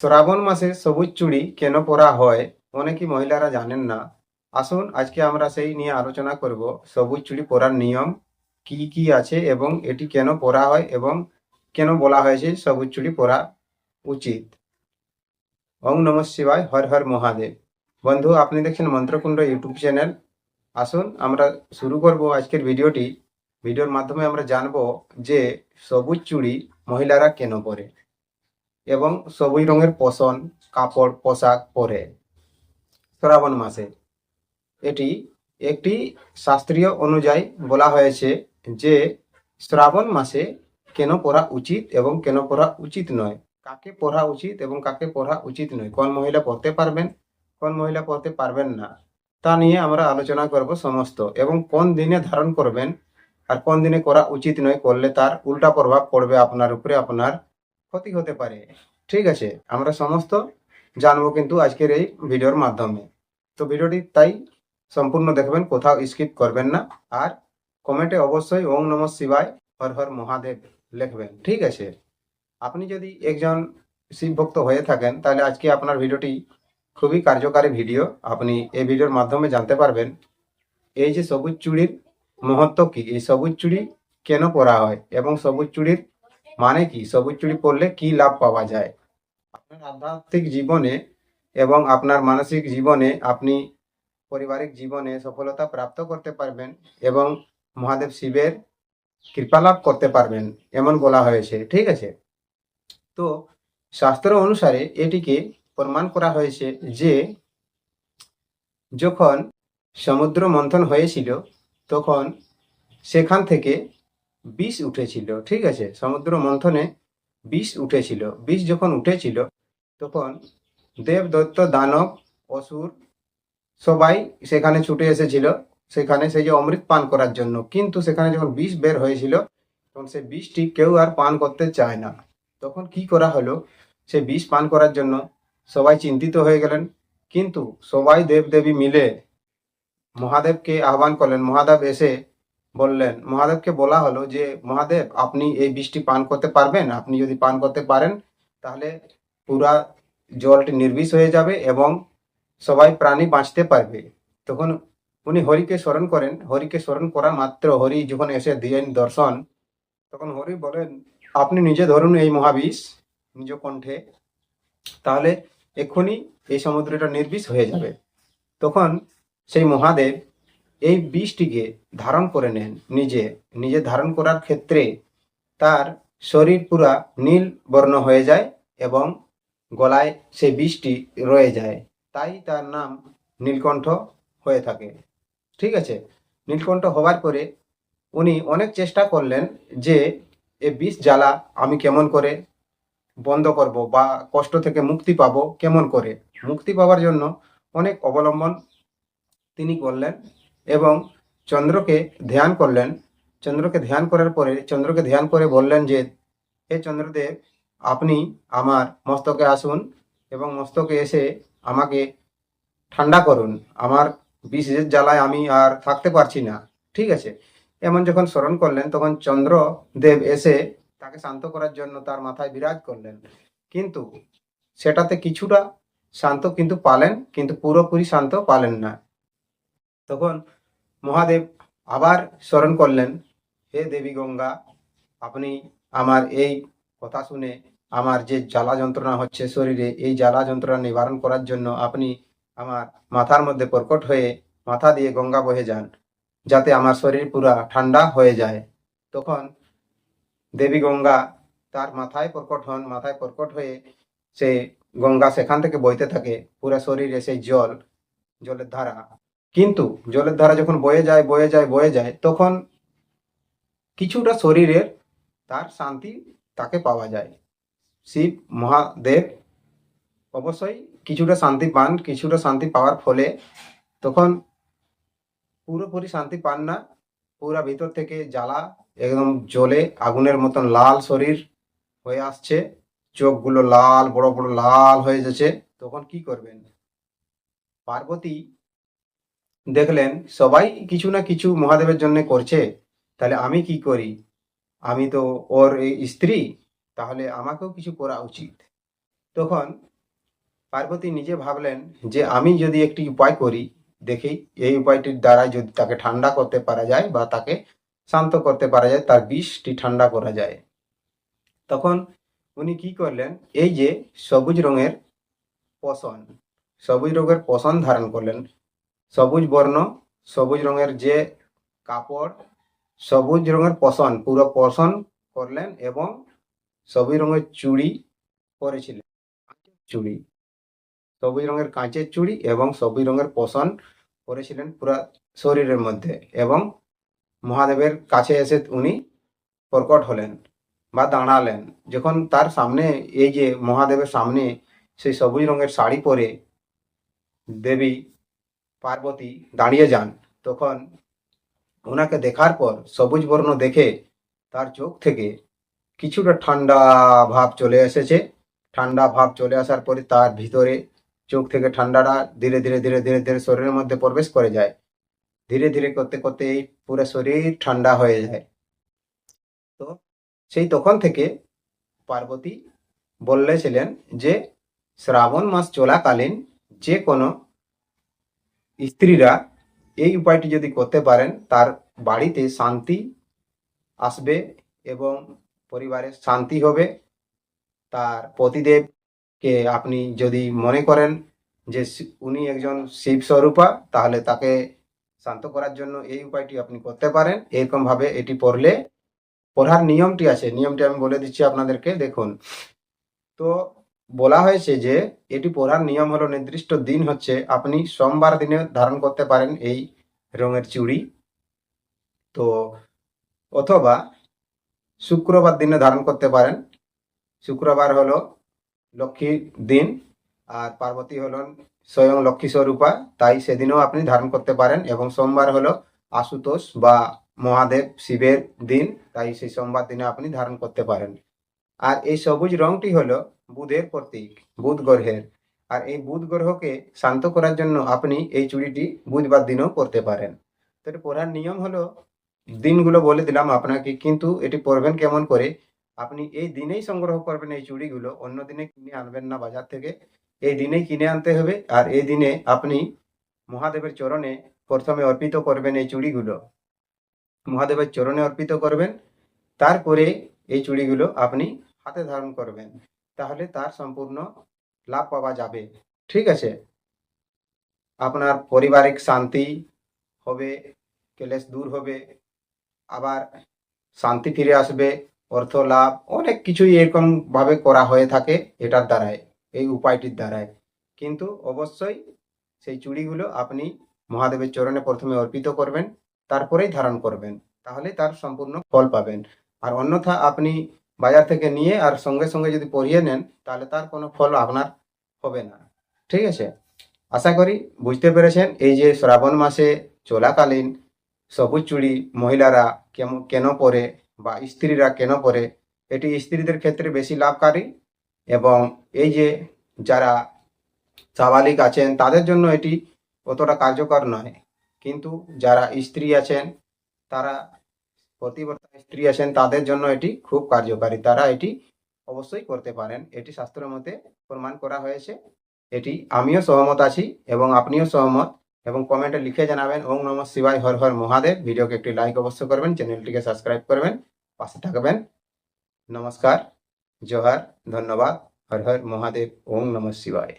শ্রাবণ মাসে সবুজ চুড়ি কেন পরা হয় অনেকেই মহিলারা জানেন না। আসুন আজকে আমরা সেই নিয়ে আলোচনা করব। সবুজ চুড়ি পরার নিয়ম কি কি আছে এবং এটি কেন পরা হয় এবং কেন বলা হয়েছে সবুজ চুড়ি পরা উচিত। ওং নমঃ শিবায়, হর হর মহাদেব। বন্ধু, আপনি দেখছেন মন্ত্রকুণ্ড ইউটিউব চ্যানেল। আসুন আমরা শুরু করব আজকের ভিডিওটি। ভিডিওর মাধ্যমে আমরা জানবো যে সবুজ চুড়ি মহিলারা কেন পরে এবং সবুজ রঙের কাপড় পোশাক পরে শ্রাবণ মাসে। এটি একটি শাস্ত্রীয় অনুযায়ী বলা হয়েছে যে শ্রাবণ মাসে কেন পরা উচিত এবং কেন পরা উচিত নয়, কাকে পরা উচিত এবং কাকে পরা উচিত নয়, কোন মহিলা পরতে পারবেন, কোন মহিলা পরতে পারবেন না, তা নিয়ে আমরা আলোচনা করব সমস্ত। এবং কোন দিনে ধারণ করবেন আর কোন দিনে করা উচিত নয়, করলে তার উল্টা প্রভাব পড়বে আপনার উপরে, আপনার ক্ষতি হতে পারে। ঠিক আছে, আমরা সমস্ত জানবো কিন্তু আজকের এই ভিডিওর মাধ্যমে। তো ভিডিওটি তাই সম্পূর্ণ দেখবেন, কোথাও স্কিপ করবেন না। আর কমেন্টে অবশ্যই ওং নমঃ শিবায়, হর হর মহাদেব লিখবেন। ঠিক আছে, আপনি যদি একজন শিব ভক্ত হয়ে থাকেন তাহলে আজকে আপনার ভিডিওটি খুবই কার্যকারী ভিডিও। আপনি এই ভিডিওর মাধ্যমে জানতে পারবেন এই যে সবুজ চুড়ির মহত্ব কি, এই সবুজ চুড়ি কেন পরা হয় এবং সবুজ চুড়ির মানে কি, সবুজ চুড়ি পরলে কি লাভ পাওয়া যায় আপনার আধ্যাত্মিক জীবনে এবং আপনার মানসিক জীবনে। আপনি পারিবারিক জীবনে সফলতা প্রাপ্ত করতে পারবেন এবং মহাদেব শিবের কৃপা লাভ করতে পারবেন, এমন বলা হয়েছে। ঠিক আছে, তো শাস্ত্র অনুসারে এটিকে প্রমাণ করা হয়েছে যে যখন সমুদ্র মন্থন হয়েছিল তখন সেখান থেকে বিষ উঠেছিল। ঠিক আছে, সমুদ্র মন্থনে বিষ উঠেছিল। বিষ যখন উঠেছিল তখন দেব দৈত্য দানব অসুর সবাই সেখানে ছুটে এসেছিল, সেখানে সেই যে অমৃত পান করার জন্য। কিন্তু সেখানে যখন বিষ বের হয়েছিল তখন সে বিষটি কেউ আর পান করতে চায় না। তখন কি করা হলো, সে বিষ পান করার জন্য সবাই চিন্তিত হয়ে গেলেন। কিন্তু সবাই দেবদেবী মিলে মহাদেবকে আহ্বান করলেন। মহাদেব এসে বললেন, মহাদেবকে বলা হলো যে মহাদেব, আপনি এই বিষটি পান করতে পারবেন? আপনি যদি পান করতে পারেন তাহলে পুরা জলটি নির্বিষ হয়ে যাবে এবং সবাই প্রাণী বাঁচতে পারবে। তখন উনি হরিকে স্মরণ করেন। হরিকে স্মরণ করা মাত্র হরি যখন এসে দিলেন দর্শন, তখন হরি বলেন, আপনি নিজে ধরুন এই মহাবিষ নিজ কণ্ঠে, তাহলে এক্ষুনি এই সমুদ্রটা নির্বিষ হয়ে যাবে। তখন সেই মহাদেব এই বিষটিকে ধারণ করে নেন। নিজে নিজে ধারণ করার ক্ষেত্রে তার শরীর পুরা নীল বর্ণ হয়ে যায় এবং গলায় সেই বিষটি রয়ে যায়। তাই তার নাম নীলকণ্ঠ হয়ে থাকে। ঠিক আছে, নীলকণ্ঠ হওয়ার পরে উনি অনেক চেষ্টা করলেন যে এ বিষ জ্বালা আমি কেমন করে বন্ধ করব বা কষ্ট থেকে মুক্তি পাবো কেমন করে। মুক্তি পাওয়ার জন্য অনেক অবলম্বন তিনি করলেন এবং চন্দ্রকে ধ্যান করলেন। চন্দ্রকে ধ্যান করার পরে চন্দ্রকে ধ্যান করে বললেন যে হে চন্দ্রদেব, আপনি আমার মস্তকে আসুন এবং মস্তকে এসে আমাকে ঠান্ডা করুন। আমার বিষের জ্বালায় আমি আর থাকতে পারছি না। ঠিক আছে, এমন যখন স্মরণ করলেন তখন চন্দ্রদেব এসে তাকে শান্ত করার জন্য তার মাথায় বিরাজ করলেন। কিন্তু সেটাতে কিছুটা শান্ত কিন্তু পালেন, কিন্তু পুরোপুরি শান্ত পালেন না। তখন মহাদেব আবার স্মরণ করলেন, হে দেবী গঙ্গা, আপনি আমার এই কথা শুনে আমার যে জ্বালা যন্ত্রণা হচ্ছে শরীরে, এই জ্বালা যন্ত্রণা নিবারণ করার জন্য আপনি আমার মাথার মধ্যে প্রকট হয়ে মাথা দিয়ে গঙ্গা বহে যান, যাতে আমার শরীর পুরা ঠান্ডা হয়ে যায়। তখন দেবী গঙ্গা তার মাথায় প্রকট হন। মাথায় প্রকট হয়ে সে গঙ্গা সেখান থেকে বইতে থাকে, পুরা শরীরে সেই জলের ধারা। কিন্তু জলের ধারা যখন বয়ে যায় বয়ে যায় বয়ে যায়, তখন কিছুটা শরীরের তার শান্তি তাকে পাওয়া যায়। শিব মহাদেব অবশ্যই কিছুটা শান্তি পান। কিছুটা শান্তি পাওয়ার ফলে তখন পুরোপুরি শান্তি পান না, পুরা ভিতর থেকে জ্বালা একদম জ্বলে আগুনের মতন লাল শরীর হয়ে আসছে, চোখগুলো লাল, বড় বড় লাল হয়ে যাচ্ছে। তখন কি করবেন? পার্বতী দেখলেন সবাই কিছু না কিছু মহাদেবের জন্য করছে, তাহলে আমি কি করি? আমি তো ওর এই স্ত্রী, তাহলে আমাকেও কিছু করা উচিত। তখন পার্বতী নিজে ভাবলেন যে আমি যদি একটি উপায় করি, দেখি এই উপায়টির দ্বারা যদি তাকে ঠান্ডা করতে পারা যায় বা তাকে শান্ত করতে পারা যায়, তার বিষটি ঠান্ডা করা যায়। তখন উনি কি করলেন, এই যে সবুজ রঙের পশন, সবুজ রঙের পশন ধারণ করলেন। সবুজ বর্ণ, সবুজ রঙের যে কাপড়, সবুজ রঙের পশন, পুরো পশন করলেন এবং সবুজ রঙের চুড়ি পরেছিলেন। চুড়ি, সবুজ রঙের কাঁচের চুড়ি এবং সবুজ রঙের পশন পরেছিলেন পুরো শরীরের মধ্যে, এবং মহাদেবের কাছে এসে উনি প্রকট হলেন বা দাঁড়ালেন। যখন তার সামনে, এই যে মহাদেবের সামনে সেই সবুজ রঙের শাড়ি পরে দেবী পার্বতী দাঁড়িয়ে যান, তখন ওনাকে দেখার পর সবুজ বর্ণ দেখে তার চোখ থেকে কিছুটা ঠান্ডা ভাব চলে এসেছে। ঠান্ডা ভাব চলে আসার পরে তার ভিতরে চোখ থেকে ঠান্ডাটা ধীরে ধীরে ধীরে ধীরে ধীরে শরীরের মধ্যে প্রবেশ করে যায়। ধীরে ধীরে করতে করতে এই পুরো শরীর ঠান্ডা হয়ে যায়। তো সেই তখন থেকে পার্বতী বলেছিলেন যে শ্রাবণ মাস চলাকালীন যে কোনো স্ত্রীরা এই উপায়টি যদি করতে পারেন, তার বাড়িতে শান্তি আসবে এবং পরিবারে শান্তি হবে। তার পতিদেবকে আপনি যদি মনে করেন যে উনি একজন শিব স্বরূপা, তাহলে তাকে শান্ত করার জন্য এই উপায়টি আপনি করতে পারেন। এরকম ভাবে এটি পড়লে, পড়ার নিয়মটি আছে, নিয়মটি আমি বলে দিচ্ছি আপনাদেরকে, দেখুন। তো বলা হয়েছে যে এটি পড়ার নিয়ম হলো, নির্দিষ্ট দিন হচ্ছে আপনি সোমবার দিনে ধারণ করতে পারেন এই রঙের চুড়ি, তো অথবা শুক্রবার দিনে ধারণ করতে পারেন। শুক্রবার হলো লক্ষ্মীর দিন, আর পার্বতী হলেন স্বয়ং লক্ষ্মী স্বরূপা, তাই সেদিনও আপনি ধারণ করতে পারেন। এবং সোমবার হলো আশুতোষ বা মহাদেব শিবের দিন, তাই সেই সোমবার দিনে আপনি ধারণ করতে পারেন। আর এই সবুজ রংটি হলো বুধের প্রতীক, বুধ গ্রহের। আর এই বুধ গ্রহকে শান্ত করার জন্য আপনি এই চুড়িটি বুধবার দিনেও পরতে পারেন। তো এটা পরার নিয়ম হলো, দিনগুলো বলে দিলাম আপনাকে, কিন্তু এটি পরবেন কেমন করে, আপনি এই দিনেই সংগ্রহ করবেন এই চুড়িগুলো, অন্য দিনে কিনে আনবেন না বাজার থেকে, এই দিনেই কিনে আনতে হবে। আর এই দিনে আপনি মহাদেবের চরণে প্রথমে অর্পিত করবেন এই চুড়িগুলো, মহাদেবের চরণে অর্পিত করবেন। তারপরে এই চুড়িগুলো আপনি হাতে ধারণ করবেন, তাহলে তার সম্পূর্ণ লাভ পাওয়া যাবে। ঠিক আছে, আপনার পারিবারিক শান্তি হবে, ক্লেশ দূর হবে, আবার শান্তি ফিরে আসবে, অর্থ লাভ, অনেক কিছুই এরকম ভাবে করা হয়ে থাকে এটার দ্বারায়, এই উপায়টির দ্বারায়। কিন্তু অবশ্যই সেই চুড়িগুলো আপনি মহাদেবের চরণে প্রথমে অর্পিত করবেন, তারপরেই ধারণ করবেন, তাহলে তার সম্পূর্ণ ফল পাবেন। আর অন্যথা আপনি বাজার থেকে নিয়ে আর সঙ্গে সঙ্গে যদি পরিয়ে নেন, তাহলে তার কোনো ফল আপনার হবে না। ঠিক আছে, আশা করি বুঝতে পেরেছেন। এই যে শ্রাবণ মাসে চলাকালীন সবুজ চুড়ি মহিলারা কেন পরে বা স্ত্রীরা কেন পরে, এটি স্ত্রীদের ক্ষেত্রে বেশি লাভকারী, এবং এই যে যারা সাবালিক আছেন তাদের জন্য এটি অতটা কার্যকর নয়। কিন্তু যারা স্ত্রী আছেন, তারা পতিব্রতা স্ত্রী আছেন, তাদের জন্য এটি খুব কার্যকারী, তারা এটি অবশ্যই করতে পারেন। এটি শাস্ত্রের মধ্যে প্রমাণ করা হয়েছে। এটি আমিও সহমত আছি এবং আপনিও সহমত, এবং কমেন্টে লিখে জানাবেন। ওম নমঃ শিবায়, হর হর মহাদেব। ভিডিওকে একটি লাইক অবশ্য করবেন, চ্যানেলটিকে সাবস্ক্রাইব করবেন, পাশে থাকবেন। নমস্কার, জোহার, ধন্যবাদ, হর হর মহাদেব, ওম নমঃ শিবায়।